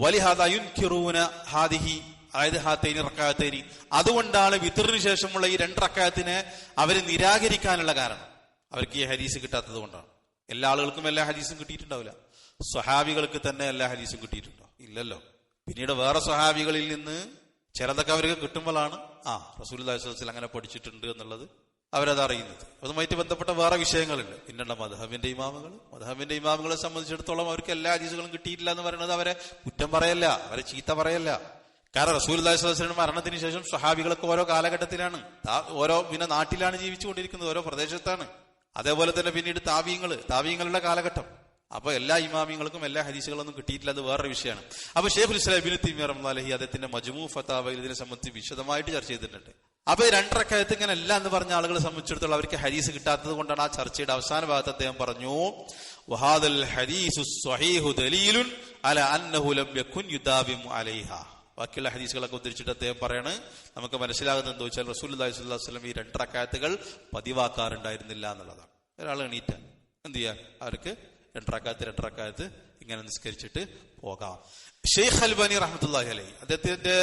വലിഹാദാ യുൻകിറൂന ഹാദിഹി, അതായത് ഹാത്തൈനി റക്അത്തൈനി, അതുകൊണ്ടാണ് വിത്റിന് ശേഷമുള്ള ഈ 2 റക്അത്തിനെ അവർ നിരാകരിക്കാനുള്ള കാരണം അവർക്ക് ഈ ഹദീസ് കിട്ടാത്തത് കൊണ്ടാണ്. എല്ലാ ആളുകൾക്കും എല്ലാ ഹദീസും കിട്ടിയിട്ടുണ്ടാവില്ല. സ്വഹാബികൾക്ക് തന്നെ എല്ലാ ഹദീസും കിട്ടിയിട്ടുണ്ടോ? ഇല്ലല്ലോ. പിന്നീട് വേറെ സ്വഹാബികളിൽ നിന്ന് ചിലതൊക്കെ അവർക്ക് കിട്ടുമ്പോഴാണ് റസൂലുള്ളാഹി സ്വല്ലല്ലാഹു അലൈഹി വസല്ലം അങ്ങനെ പഠിച്ചിട്ടുണ്ട് എന്നുള്ളത് അവരത് അറിയുന്നത്. അതുമായിട്ട് ബന്ധപ്പെട്ട വേറെ വിഷയങ്ങളുണ്ട്. പിന്നെയുള്ള മദ്ഹബിന്റെ ഇമാമുകളെ സംബന്ധിച്ചിടത്തോളം അവർക്ക് എല്ലാ ഹദീസുകളും കിട്ടിയിട്ടില്ല എന്ന് പറയുന്നത് അവരെ കുറ്റം പറയല്ല, അവരെ ചീത്ത പറയല്ല. കാരണം റസൂലുള്ളാഹി സ്വല്ലല്ലാഹു അലൈഹി വസല്ലം മരണത്തിന് ശേഷം സ്വഹാബികളൊക്കെ ഓരോ കാലഘട്ടത്തിലാണ്, ഓരോ പിന്നെ നാട്ടിലാണ് ജീവിച്ചുകൊണ്ടിരിക്കുന്നത്, ഓരോ പ്രദേശത്താണ്. അതേപോലെ തന്നെ പിന്നീട് താബീങ്ങളുടെ കാലഘട്ടം. അപ്പൊ എല്ലാ ഇമാമിങ്ങൾക്കും എല്ലാ ഹദീസുകളൊന്നും കിട്ടിയിട്ടില്ല, അത് വേറൊരു വിഷയമാണ്. അപ്പൊ ഷെയ്ഖുൽ ഇസ്ലാം ഇബ്നു തൈമിയ്യ റഹ്മത്തുള്ളാഹി അദ്ദേഹത്തിന്റെ മജ്മൂ ഫതാവയിൽ ഇതിനെ സംബന്ധിച്ച് വിശദമായിട്ട് ചർച്ച ചെയ്തിട്ടുണ്ട്. അപ്പൊ ഈ 2 റക്അത്ത് ഇങ്ങനെ അല്ല എന്ന് പറഞ്ഞ ആളുകളെ സംബന്ധിച്ചിടത്തോളം അവർക്ക് ഹദീസ് കിട്ടാത്തത് കൊണ്ടാണ് ആ ചർച്ചയുടെ അവസാന ഭാഗത്ത് അദ്ദേഹം പറഞ്ഞു, വഹാദൽ ഹദീസു സ്വഹീഹു ദലീലുൻ അലാ അന്നഹു ലം യകുൻ യുദാവിമു അലൈഹാ. ബാക്കിയുള്ള ഹദീസുകളൊക്കെ ഉദ്ധരിച്ചിട്ട് അദ്ദേഹം പറയാണ്, നമുക്ക് മനസ്സിലാകുന്നത് എന്താ വെച്ചാൽ റസൂലുള്ളാഹി സ്വല്ലല്ലാഹു അലൈഹി വസല്ലം ഈ 2 റക്അത്തുകൾ പതിവാക്കാറുണ്ടായിരുന്നില്ല എന്നുള്ളതാണ്. ഒരാൾ എണീറ്റ എന്ത് ചെയ്യാൻ, അവർക്ക് 2 റക്അത്ത് ഇങ്ങനെ നിസ്കരിച്ചിട്ട് പോകാം. ഷെയ്ഖ് അൽബാനി റഹ്മത്തുള്ളാഹി അലൈഹി അദ്ദേഹത്തിന്റെ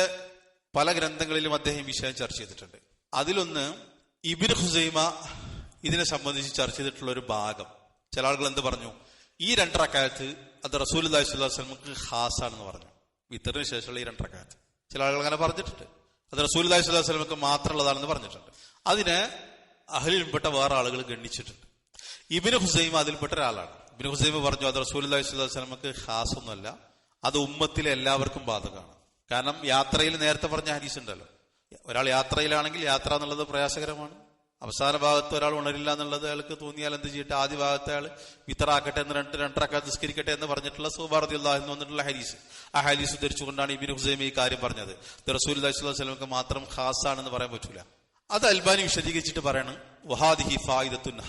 പല ഗ്രന്ഥങ്ങളിലും അദ്ദേഹം വിഷയം ചർച്ച ചെയ്തിട്ടുണ്ട്. അതിലൊന്ന് ഇബ്നു ഖുസൈമ ഇതിനെ സംബന്ധിച്ച് ചർച്ച ചെയ്തിട്ടുള്ള ഒരു ഭാഗം. ചില ആളുകൾ എന്ത് പറഞ്ഞു, ഈ 2 റക്അത്ത് അത് റസൂലുള്ളാഹി സ്വല്ലല്ലാഹു അലൈഹി വസല്ലമക്ക് ഖാസാണെന്ന് പറഞ്ഞു. വിത്തറിന് ശേഷമുള്ള ഈ 2 റക്അത്ത് ചില ആളുകൾ അങ്ങനെ പറഞ്ഞിട്ടുണ്ട്. അത് റസൂലുള്ളാഹി സ്വല്ലല്ലാഹു അലൈഹി വസല്ലമക്ക് മാത്രമുള്ളതാണെന്ന് പറഞ്ഞിട്ടുണ്ട്. അതിനെ അഹ്ലിൽപ്പെട്ട വേറെ ആളുകൾ ഗണ്ണിച്ചിട്ടുണ്ട്. ഇബ്നു ഖുസൈമ അതിൽപ്പെട്ട ഒരാളാണ്. ഇബ്നു ഖുസൈമ പറഞ്ഞു അത് റസൂലുള്ളാഹി സ്വല്ലല്ലാഹു അലൈഹി വസല്ലമക്ക് ഖാസൊന്നുമല്ല, അത് ഉമ്മത്തിലെ എല്ലാവർക്കും ബാധകമാണ്. കാരണം യാത്രയിൽ നേരത്തെ പറഞ്ഞ ഹദീസ് ഉണ്ടല്ലോ, ഒരാൾ യാത്രയിലാണെങ്കിൽ യാത്ര എന്നുള്ളത് പ്രയാസകരമാണ്. അവസാന ഭാഗത്ത് ഒരാൾ ഉണരില്ല എന്നുള്ളത് അയാൾക്ക് തോന്നിയാൽ എന്ത് ചെയ്യട്ടെ, ആദ്യ ഭാഗത്ത് അയാൾ വിത്തറാക്കട്ടെ എന്ന് 2 റക്അത്ത് നിസ്കരിക്കട്ടെ എന്ന് പറഞ്ഞിട്ടുള്ള സുഹൈബ് റളിയല്ലാഹു അൻഹു വന്നിട്ടുള്ള ഹദീസ്. ആ ഹദീസ് ധരിച്ചുകൊണ്ടാണ് ഇബ്നു ഖുസൈമ ഈ കാര്യം പറഞ്ഞത്. ഇത് റസൂലുള്ളാഹി സ്വല്ലല്ലാഹു അലൈഹി വസല്ലമക്ക് മാത്രം ഖാസാണെന്ന് പറയാൻ പറ്റൂല. അത് അൽബാനി വിശദീകരിച്ചിട്ട് പറയാണ്, വഹാദിഹി ഫായിദത്തുൻ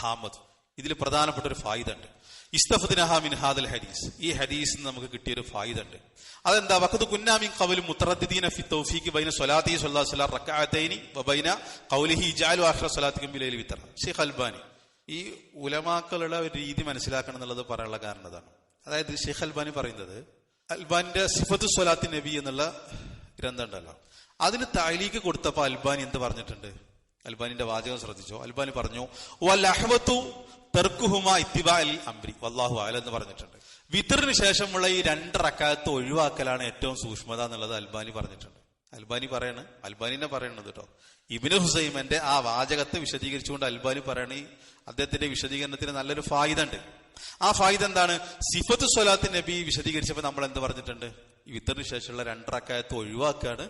ഹാമദ്, ഇതിൽ പ്രധാനപ്പെട്ട ഒരു ഫായിദ ഉണ്ട്. ഇസ്തഫദ്നഹാ മിൻ ഹാദൽ ഹദീസ്, ഈ ഹദീസിൽ നമുക്ക് കിട്ടിയൊരു ഫായിദ ഉണ്ട്. അതെന്താ, വഖദ് കുന്നാ മിൻ ഖബലു മുതറദ്ദിദീന ഫി തൗഫീഖി ബൈന സ്വലാത്തി സ്വല്ലല്ലാഹു അലൈഹി വസല്ലം റക്അതൈനി വബൈന ഖൗലിഹി ജഅലു ആഖിറ സ്വലാത്തിക്കും ബിലൈലി വിത്തർ. ഷെയ്ഖ് അൽബാനി ഈ ഉലമാക്കളുടെ ഒരു രീതി മനസ്സിലാക്കണം എന്നുള്ളത് പറയാനുള്ള കാരണം അതാണ്. അതായത് ഷെയ്ഖ് അൽബാനി പറയുന്നത്, അൽബാനിന്റെ സിഫത്തു സ്വലാത്തി നബി എന്നുള്ള ഗ്രന്ഥം ഉണ്ടല്ലോ, അതിന് തഅലീഖ് കൊടുത്തപ്പോൾ അൽബാനി എന്ത് പറഞ്ഞിട്ടുണ്ട്? അൽബാനിന്റെ വാചകം ശ്രദ്ധിച്ചോ. അൽബാനി പറഞ്ഞു വൽഅഹ്വതു തർക്കുഹുമാ ഇത്തിബാഅൽ അംരി വല്ലാഹു അഅലം എന്ന് പറഞ്ഞിട്ടുണ്ട്. വിത്റിന് ശേഷമുള്ള ഈ 2 റക്അത്ത് ഒഴിവാക്കലാണ് ഏറ്റവും സൂക്ഷ്മത എന്നുള്ളത് അൽബാനി പറഞ്ഞിട്ടുണ്ട്. അൽബാനിനെ പറയണത് കേട്ടോ. ഇബ്നു ഹുസൈമന്റെ ആ വാചകത്തെ വിശദീകരിച്ചുകൊണ്ട് അൽബാനി പറയണ അദ്ദേഹത്തിന്റെ വിശദീകരണത്തിന് നല്ലൊരു ഫായിദ ഉണ്ട്. ആ ഫായിദ എന്താണ്? സിഫത്തു സ്വലാത്തി നബി വിശദീകരിച്ചപ്പോൾ നമ്മൾ എന്ത് പറഞ്ഞിട്ടുണ്ട്? ഈ വിത്റിന് ശേഷമുള്ള 2 റക്അത്ത് ഒഴിവാക്കാണ്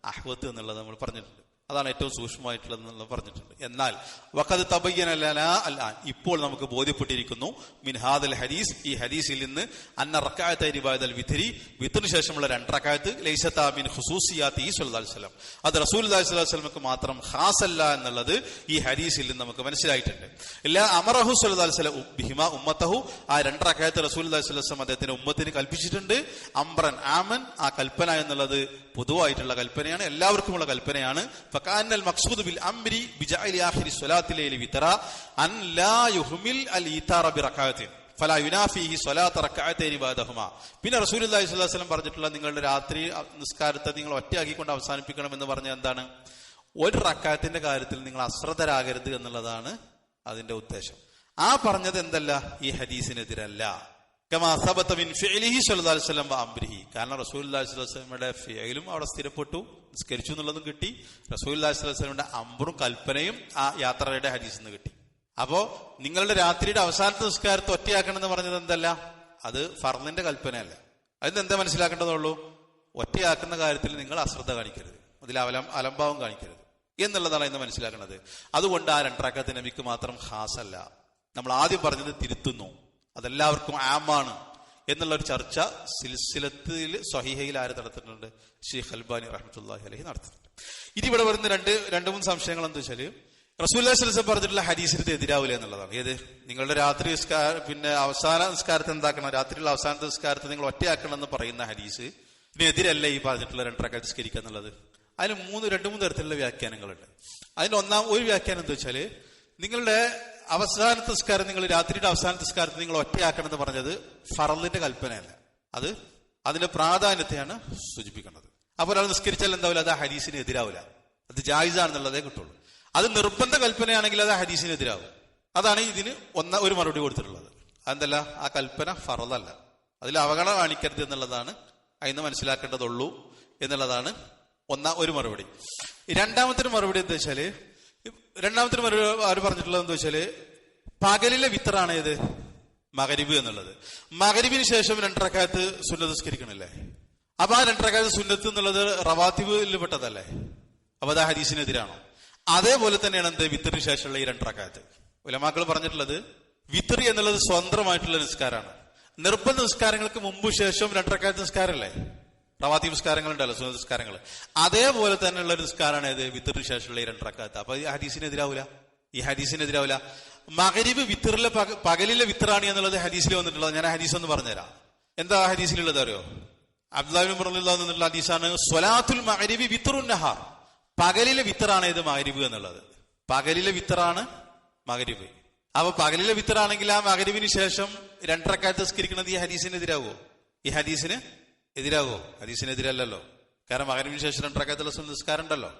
അഹ്വത്ത് എന്നുള്ളത് നമ്മൾ പറഞ്ഞിട്ടുണ്ട്. അതാണ് ഏറ്റവും സൂക്ഷ്മമായിട്ടുള്ളത് എന്നുള്ളത് പറഞ്ഞിട്ടുണ്ട്. എന്നാൽ വഖദ് തബയ്യന ലനാ അൽആൻ, ഇപ്പോൾ നമുക്ക് ബോധ്യപ്പെട്ടിരിക്കുന്നു, മിൻ ഹാദൽ ഹദീസ്, ഈ ഹദീസിൽ നിന്ന്, അന്ന റക്അത്തൈനി ബഅദൽ വിത്രി, വിത്റിന് ശേഷമുള്ള 2 റക്അത്ത് ലൈസത മിൻ ഖുസൂസിയാത്തി സ്വല്ലല്ലാഹു അലൈഹി വസല്ലം, അത് റസൂലുള്ളാഹി സ്വല്ലല്ലാഹു അലൈഹി വസല്ലമക്ക് മാത്രം ഖാസല്ല എന്നുള്ളത് ഈ ഹദീസിൽ നിന്ന് നമുക്ക് മനസ്സിലായിട്ടുണ്ട്. ഇല്ലാ അമറഹു സ്വല്ലല്ലാഹു അലൈഹി വസല്ലം ബിഹിമാ ഉമ്മതഹു, ആ 2 റക്അത്ത് റസൂലുള്ളാഹി സ്വല്ലല്ലാഹു അലൈഹി വസല്ലം അദ്ദേഹത്തിന്റെ ഉമ്മത്തിന് കൽപ്പിച്ചിട്ടുണ്ട്. അംറൻ ആമൻ, ആ കൽപ്പന എന്നുള്ളത് പൊതുവായിട്ടുള്ള കൽപ്പനയാണ്, എല്ലാവർക്കുമുള്ള കൽപ്പനയാണ്. ഫകാനൽ മഖ്സൂദ് ബിൽ അംരി ബിജഅലി ആഖിരി സ്വലാത്തി ലൈലി വിതറ അൻ ലാ യുഹ്മിൽ അൽ ഈതാറ ബിറകഅത്തിൻ ഫലാ യുനാഫിഹി സ്വലാത്ത റക്അത്തൈനി ബഅദഹുമാ. പിന്നെ റസൂലുള്ളാഹി സ്വല്ലല്ലാഹു അലൈഹി വസല്ലം പറഞ്ഞിട്ടുള്ള നിങ്ങളുടെ രാത്രി നിസ്കാരത്തെ നിങ്ങൾ ഒറ്റയാക്കിക്കൊണ്ട് അവസാനിപ്പിക്കണം എന്ന് പറഞ്ഞാൽ എന്താണ്? 1 റക്അത്തിന്റെ കാര്യത്തിൽ നിങ്ങൾ അശ്രദ്ധരാകരുത് എന്നുള്ളതാണ് അതിന്റെ ഉദ്ദേശം. ആ പറഞ്ഞത് എന്തല്ല, ഈ ഹദീസിനെതിരല്ല. കമാ സബത മിൻ ഫിഅലിഹി സ്വല്ലല്ലാഹു അലൈഹി വസല്ലം വ അംരിഹി, കാരണം റസൂലുള്ളാഹി സ്വല്ലല്ലാഹു അലൈഹി വസല്ലമയുടെ ഫിഅലും അവിടെ സ്ഥിരപ്പെട്ടു, നിസ്കരിച്ചു എന്നുള്ളതും കിട്ടി. റസൂലുള്ളാഹി സ്വല്ലല്ലാഹു അലൈഹി വസല്ലമയുടെ അംറും കൽപ്പനയും ആ യാത്രയുടെ ഹദീസിൽ നിന്ന് കിട്ടി. അപ്പോ നിങ്ങളുടെ രാത്രിയുടെ അവസാനത്തെ നിസ്കാരത്തെ ഒറ്റയാക്കണം എന്ന് പറഞ്ഞത് എന്തല്ല, അത് ഫർളിന്റെ കൽപ്പനയല്ല. അതിനെന്താ മനസ്സിലാക്കേണ്ടതുള്ളൂ? ഒറ്റയാക്കുന്ന കാര്യത്തിൽ നിങ്ങൾ അശ്രദ്ധ കാണിക്കരുത്, അതിൽ അലംഭാവം കാണിക്കരുത് എന്നുള്ളതാണ് ഇന്ന് മനസ്സിലാക്കുന്നത്. അതുകൊണ്ട് ആ 2 റക്അത്ത് നബിക്ക് മാത്രം ഖാസല്ല. നമ്മൾ ആദ്യം പറഞ്ഞത് തിരുത്തുന്നു, അതെല്ലാവർക്കും ആമാണ് എന്നുള്ളൊരു ചർച്ച സിൽസിലത്തിൽ സ്വഹീഹയിൽ ആര് നടത്തുന്നുണ്ട്? ഷെയ്ഖ് അൽബാനി റഹ്മത്തുള്ളാഹി അലൈഹി നടത്തുന്നുണ്ട്. ഇതിവിടെ വരുന്ന 2-3 സംശയങ്ങൾ എന്താ വെച്ചാല്, റസൂലുള്ളാഹി സ്വല്ലല്ലാഹു അലൈഹി വസല്ലം പറഞ്ഞിട്ടുള്ള ഹദീസിന് എതിരാവില്ല എന്നുള്ളതാണ്. ഏത്? നിങ്ങളുടെ രാത്രി പിന്നെ അവസാന നിസ്കാരത്തെ എന്താക്കണം, രാത്രിയുള്ള അവസാനത്തെ നിസ്കാരത്തെ നിങ്ങൾ ഒറ്റയാക്കണം എന്ന് പറയുന്ന ഹദീസ് ഇതിനെതിരല്ല ഈ പറഞ്ഞിട്ടുള്ള 2 റക്അത്ത് നിസ്കരിക്കുക എന്നുള്ളത്. അതിന് 2-3 തരത്തിലുള്ള വ്യാഖ്യാനങ്ങളുണ്ട്. അതിന് ഒരു വ്യാഖ്യാനം എന്താ വെച്ചാല്, നിങ്ങളുടെ അവസാനത്തെ നിസ്കാരം, നിങ്ങൾ രാത്രിയുടെ അവസാനത്തെ നിസ്കാരത്തെ നിങ്ങൾ ഒറ്റയാക്കണം എന്ന് പറഞ്ഞത് ഫർളിന്റെ കൽപ്പനയല്ല, അത് അതിന്റെ പ്രാധാന്യത്തെയാണ് സൂചിപ്പിക്കുന്നത്. അപ്പോൾ ഒരാൾ നിസ്കരിച്ചാൽ എന്താവില്ല, അത് ഹദീസിന് എതിരാവില്ല, അത് ജായിസാണെന്നുള്ളതേ കിട്ടുള്ളൂ. അത് നിർബന്ധ കൽപ്പനയാണെങ്കിൽ അത് ഹദീസിന് എതിരാവും. അതാണ് ഇതിന് ഒരു മറുപടി കൊടുത്തിട്ടുള്ളത്. അതെന്തല്ല, ആ കൽപ്പന ഫർളല്ല, അതിൽ അവഗണന കാണിക്കരുത് എന്നുള്ളതാണ് അതിന് മനസ്സിലാക്കേണ്ടതുള്ളൂ എന്നുള്ളതാണ് ഒരു മറുപടി. രണ്ടാമത്തെ മറുപടി എന്താ വെച്ചാല്, രണ്ടാമത്തെ മറുപടി ആര് പറഞ്ഞിട്ടുള്ളത് എന്താ വെച്ചാല്, പകലിലെ വിത്തറാണ് ഏത്? മഗ്രിബ് എന്നുള്ളത്. മഗ്രിബിന് ശേഷം 2 റക്അത്ത് സുന്നത്ത് നിസ്കരിക്കണല്ലേ? അപ്പൊ ആ 2 റക്അത്ത് സുന്നത്ത് എന്നുള്ളത് റവാത്തിബിൽ പെട്ടതല്ലേ? അപ്പൊ അത് ഹദീസിനെതിരാണോ? അതേപോലെ തന്നെയാണ് എന്ത് വിത്തറിന് ശേഷമുള്ള ഈ 2 റക്അത്ത്. ഉലമാക്കൾ പറഞ്ഞിട്ടുള്ളത് വിത്തർ എന്നുള്ളത് സ്വതന്ത്രമായിട്ടുള്ള നിസ്കാരമാണ്. നിർബന്ധ നിസ്കാരങ്ങൾക്ക് മുമ്പ് ശേഷം 2 റക്അത്ത് നിസ്കാരമല്ലേ? റവാത്തിബ് നിസ്കാരങ്ങൾ ഉണ്ടല്ലോ, സുന്നത്ത് നിസ്കാരങ്ങൾ. അതേപോലെ തന്നെയുള്ള ഒരു നിസ്കാരമാണ് ഏത്? വിത്തറിന് ശേഷമുള്ള ഈ 2 റക്അത്ത്. അപ്പൊ ഈ ഹദീസിനെതിരാവില്ല. മഗ്രിബ് വിത്തറിലെ പകലിലെ വിത്തറാണ് എന്നുള്ളത് ഹദീസിൽ വന്നിട്ടുള്ളത്. ഞാൻ ഹദീസ് ഒന്ന് പറഞ്ഞുതരാം. എന്താ ഹദീസിലുള്ളത് അറിയോ? അബ്ദുല്ലാഹി ഇബ്നു ഉമർ എന്നുള്ള ഹദീസാണ്, സ്വലാത്തുൽ മഗ്രിബി വിത്റുൻ നഹാർ. പകലിലെ വിത്തറാണ് ഇത് മഗ്രിബ് എന്നുള്ളത്. പകലിലെ വിത്തറാണ് മഗ്രിബ്. അപ്പൊ പകലിലെ വിത്തറാണെങ്കിൽ ആ മഗ്രിബിന് ശേഷം 2 റക്അത്ത് നിസ്കരിക്കുന്നത് ഈ ഹദീസിനെതിരാവോ? ഈ ഹദീസിന് എതിരാവോ? ഹദീസിനെതിരല്ലല്ലോ. കാരണം മഗ്രിബിന് ശേഷം 2 റക്അത്തുള്ള നിസ്കാരം ഉണ്ടല്ലോ.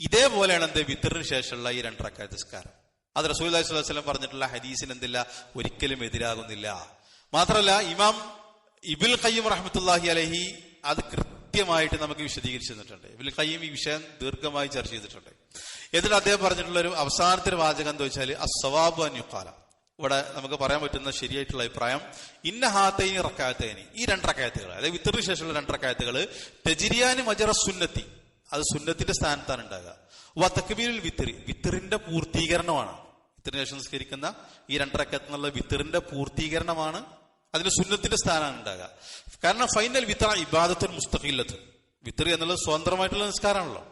ഇതേപോലെയാണ് എന്ത് വിത്തറിന് ശേഷമുള്ള ഈ 2 റക്അത്ത് നിസ്കാരം. അത് റസൂലുള്ളാഹി സ്വല്ലല്ലാഹു അലൈഹി വസല്ലം പറഞ്ഞിട്ടുള്ള ഹദീസിന് എന്തില്ല? ഒരിക്കലും എതിരാകുന്നില്ല. മാത്രമല്ല ഇമാം ഇബ്നുൽ ഖയ്യിം റഹ്മത്തുള്ളാഹി അലൈഹി അത് കൃത്യമായിട്ട് നമുക്ക് വിശദീകരിച്ചു തന്നിട്ടുണ്ട്. ഇബ്നുൽ ഖയ്യിം ഈ വിഷയം ദീർഘമായി ചർച്ച ചെയ്തിട്ടുണ്ട്. എന്നിട്ട് അദ്ദേഹം പറഞ്ഞിട്ടുള്ള ഒരു അവസാനത്തെ വാചകം എന്താ വെച്ചാൽ, അസ്സവാബു അൻ യുഖാല, ഇവിടെ നമുക്ക് പറയാൻ പറ്റുന്ന ശരിയായിട്ടുള്ള അഭിപ്രായം, ഇന്ന ഹാത്തൈനി റക്അത്തൈനി, ഈ 2 റക്അത്തുകൾ, അതായത് വിത്തറിന് ശേഷമുള്ള 2 റക്അത്തുകൾ, തജ്രിയാനി മജ്റ സുന്നത്തി, അത് സുന്നത്തിന്റെ സ്ഥാനത്താണ് ഉണ്ടാകുക. വ തക്ബീറുൽ വിത്രി, വിത്തറിന്റെ പൂർത്തീകരണമാണ്. വിത്തറിന് ശേഷം നിസ്കരിക്കുന്ന ഈ 2 റക്അത്ത് എന്നുള്ള വിത്തറിന്റെ പൂർത്തീകരണമാണ്, അതിന് സുന്നത്തിന്റെ സ്ഥാനമാണ് ഉണ്ടാകുക. കാരണം ഫൈനൽ വിത്ര ഇബാദത്തുൻ മുസ്തഖില്ലത്തുൻ, വിത്തർ എന്നുള്ളത് സ്വതന്ത്രമായിട്ടുള്ള നിസ്കാരമാണല്ലോ.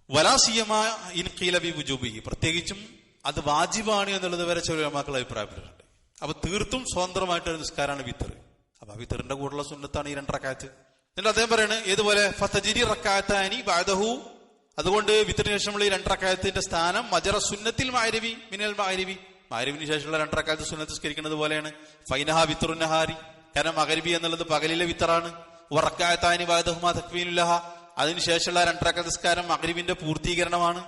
വലാ സിയമാ ഇൻ ഖീല ബി വുജൂബിഹി, പ്രത്യേകിച്ചും അത് വാജിബാണ് എന്നുള്ളത് വരെ ചില ഉലമാക്കൾ അഭിപ്രായപ്പെട്ടിട്ടുണ്ട്. അപ്പൊ തീർത്തും സ്വതന്ത്രമായിട്ടൊരു നിസ്കാരമാണ് വിത്തർ. അപ്പൊ വിത്തറിന്റെ കൂടെയുള്ള സുന്നത്താണ് ഈ 2 റക്അത്ത്. എന്നിട്ട് അദ്ദേഹം പറയുന്നത് ഏതുപോലെ, ഫതജിരി റക്അത്താനി ബഅദഹു, അതുകൊണ്ട് വിത്തറിന് ശേഷമുള്ള ഈ 2 റക്അത്തിന്റെ സ്ഥാനം മജറ സുന്നത്തിൽ മഗ്രിബി മിനൽ മഗ്രിബി, മഗ്രിബിന് ശേഷമുള്ള 2 റക്അത്ത് സുന്നത്ത് നിസ്കരിക്കുന്നത് പോലെയാണ്. ഫൈനഹ വിത്റുൻ നഹാരി, കാരണം മഗ്രിബി എന്നുള്ളത് പകലിലെ വിത്തറാണ്. വറക്അത്താനി ബഅദഹുമാ തക്വീനുല്ലഹ, അതിനുശേഷമുള്ള 2 റക്അത്ത് നിസ്കാരം മഗ്രിബിന്റെ പൂർത്തീകരണമാണ്.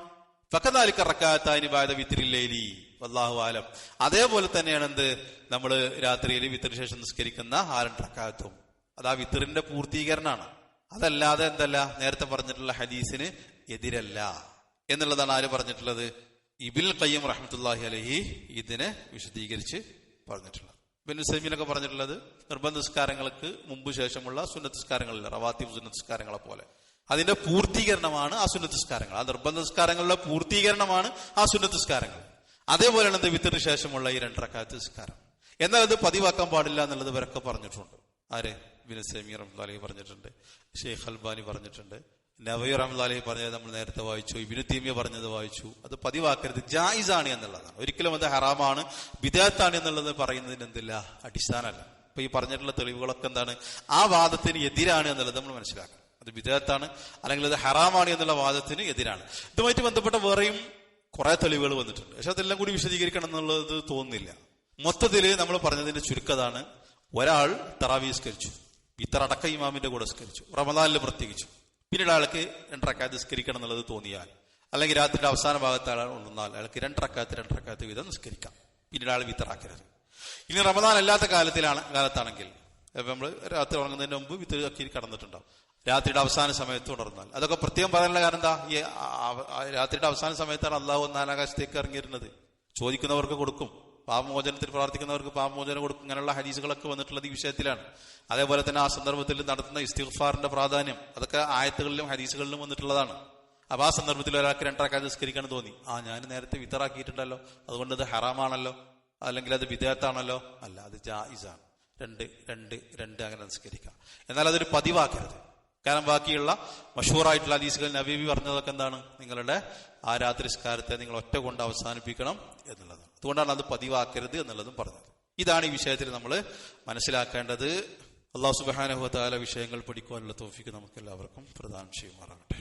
ഫകദാലിക റക്അത്താനി ബഅദ വിത്രിൽ ലൈലി വല്ലാഹു അലം, അതേപോലെ തന്നെയാണ് എന്ത് നമ്മൾ രാത്രിയിൽ വിത്തറിന് ശേഷം നിസ്കരിക്കുന്ന ആ 2 റക്അത്തും, അത് ആ വിത്തറിന്റെ പൂർത്തീകരണമാണ്. അതല്ലാതെ എന്തല്ല, നേരത്തെ പറഞ്ഞിട്ടുള്ള ഹദീസിന് എതിരല്ല എന്നുള്ളതാണ് ആര് പറഞ്ഞിട്ടുള്ളത്? ഇബ്നുൽ ഖയ്യിം റഹ്മത്തുള്ളാഹി അലൈഹി ഇതിനെ വിശദീകരിച്ച് പറഞ്ഞിട്ടുള്ളത്. ഇബ്നു ഉസൈമീനൊക്കെ പറഞ്ഞിട്ടുള്ളത് നിർബന്ധ നിസ്കാരങ്ങൾക്ക് മുമ്പ് ശേഷമുള്ള സുന്നത്ത് നിസ്കാരങ്ങളില്ല, റവാത്തിബ് സുന്നത്ത് നിസ്കാരങ്ങളെ പോലെ അതിന്റെ പൂർത്തീകരണമാണ് ആ സുന്നത്ത് നിസ്കാരങ്ങൾ. ആ നിർബന്ധ നിസ്കാരങ്ങളുടെ പൂർത്തീകരണമാണ് ആ സുന്നത്ത് നിസ്കാരങ്ങൾ. അതേപോലെയാണ് എന്ത് വിത്തറിന് ശേഷമുള്ള ഈ 2 റക്അത്ത് നിസ്കാരം. എന്നാൽ അത് പതിവാക്കാൻ പാടില്ല എന്നുള്ളത് ഇവരൊക്കെ പറഞ്ഞിട്ടുണ്ട്. ആര്? ഇബ്നു ഉസൈമീൻ റഹ്മത്തുള്ളാഹി പറഞ്ഞിട്ടുണ്ട്, ഷെയ്ഖ് അൽബാനി പറഞ്ഞിട്ടുണ്ട്, നവവി റഹ്മത്തുള്ളാഹി പറഞ്ഞത് നമ്മൾ നേരത്തെ വായിച്ചു, ഇബ്നു തൈമിയ്യ പറഞ്ഞത് വായിച്ചു. അത് പതിവാക്കരുത്, ജായിസാണ് എന്നുള്ളതാണ്. ഒരിക്കലും അത് ഹറാമാണ്, ബിദഅത്താണ് എന്നുള്ളത് പറയുന്നതിന് എന്തില്ല, അടിസ്ഥാനമല്ല. അപ്പൊ ഈ പറഞ്ഞിട്ടുള്ള തെളിവുകളൊക്കെ എന്താണ്? ആ വാദത്തിന് എതിരാണ് എന്നുള്ളത് നമ്മൾ മനസ്സിലാക്കണം. അത് ബിദഅത്താണ് അല്ലെങ്കിൽ അത് ഹറാമാണ് എന്നുള്ള വാദത്തിന് എതിരാണ്. ഇതുമായിട്ട് ബന്ധപ്പെട്ട വേറെയും കുറെ തെളിവുകൾ വന്നിട്ടുണ്ട്. പക്ഷെ അതെല്ലാം കൂടി വിശദീകരിക്കണം എന്നുള്ളത് തോന്നുന്നില്ല. മൊത്തത്തില് നമ്മൾ പറഞ്ഞതിന്റെ ചുരുക്കതാണ്, ഒരാൾ തറാവീഹ് നിസ്കരിച്ചു, വിത്തറടക്ക ഇമാമിന്റെ കൂടെ നിസ്കരിച്ചു, റമദാനിൽ പ്രത്യേകിച്ചു, പിന്നീട് അയാൾക്ക് 2 റക്അത്ത് നിസ്കരിക്കണം എന്നുള്ളത് തോന്നിയാൽ, അല്ലെങ്കിൽ രാത്രിയുടെ അവസാന ഭാഗത്ത് അയാൾ ഉണർന്നാൽ അയാൾക്ക് 2 റക്അത്ത് വീതം നിസ്കരിക്കാം. പിന്നീട് ആൾ വിത്തറാക്കരുത്. ഇനി റമദാൻ അല്ലാത്ത കാലത്താണെങ്കിൽ നമ്മൾ രാത്രി ഉറങ്ങുന്നതിന് മുമ്പ് വിത്തറാക്കി കടന്നിട്ടുണ്ടാവും, രാത്രിയുടെ അവസാന സമയത്ത് ഉണർന്നാൽ, അതൊക്കെ പ്രത്യേകം പറയാനുള്ള കാരണം എന്താ? ഈ രാത്രിയുടെ അവസാന സമയത്താണ് അള്ളാഹു നാലാകാശത്തേക്ക് ഇറങ്ങിയിരുന്നത്. ചോദിക്കുന്നവർക്ക് കൊടുക്കും, പാപമോചനത്തിൽ പ്രാർത്ഥിക്കുന്നവർക്ക് പാപമോചനം കൊടുക്കും. ഇങ്ങനെയുള്ള ഹദീസുകളൊക്കെ വന്നിട്ടുള്ളത് ഈ വിഷയത്തിലാണ്. അതേപോലെ തന്നെ ആ സന്ദർഭത്തിൽ നടത്തുന്ന ഇസ്തിഗ്ഫാറിന്റെ പ്രാധാന്യം അതൊക്കെ ആയത്തുകളിലും ഹദീസുകളിലും വന്നിട്ടുള്ളതാണ്. അപ്പൊ ആ സന്ദർഭത്തിൽ ഒരാൾക്ക് 2 റക്അത്ത് നിസ്കരിക്കാൻ തോന്നി, ഞാൻ നേരത്തെ വിത്തറാക്കിയിട്ടുണ്ടല്ലോ, അതുകൊണ്ട് അത് ഹറാമാണല്ലോ, അല്ലെങ്കിൽ അത് ബിദഅത്താണല്ലോ. അല്ല, അത് ജായിസാണ്. 2 അങ്ങനെ നിസ്കരിക്കാം. എന്നാൽ അതൊരു പതിവാക്കരുത്. കാരണം ബാക്കിയുള്ള മഷൂറായിട്ടുള്ള ഹദീസുകൾ നബവി പറഞ്ഞതൊക്കെ എന്താണ്? നിങ്ങളുടെ ആ രാത്രി നിസ്കാരത്തെ നിങ്ങൾ ഒറ്റ കൊണ്ട് അവസാനിപ്പിക്കണം എന്നുള്ളതാണ്. അതുകൊണ്ടാണ് അത് പതിവാക്കരുത് എന്നുള്ളതും പറഞ്ഞത്. ഇതാണ് ഈ വിഷയത്തിൽ നമ്മൾ മനസ്സിലാക്കേണ്ടത്. അല്ലാഹു സുബ്ഹാനഹു വ തആല വിഷയങ്ങൾ പഠിക്കുവാനുള്ള തൗഫീഖ് നമുക്ക് എല്ലാവർക്കും പ്രദാനം ചെയ്യുമാറാകട്ടെ.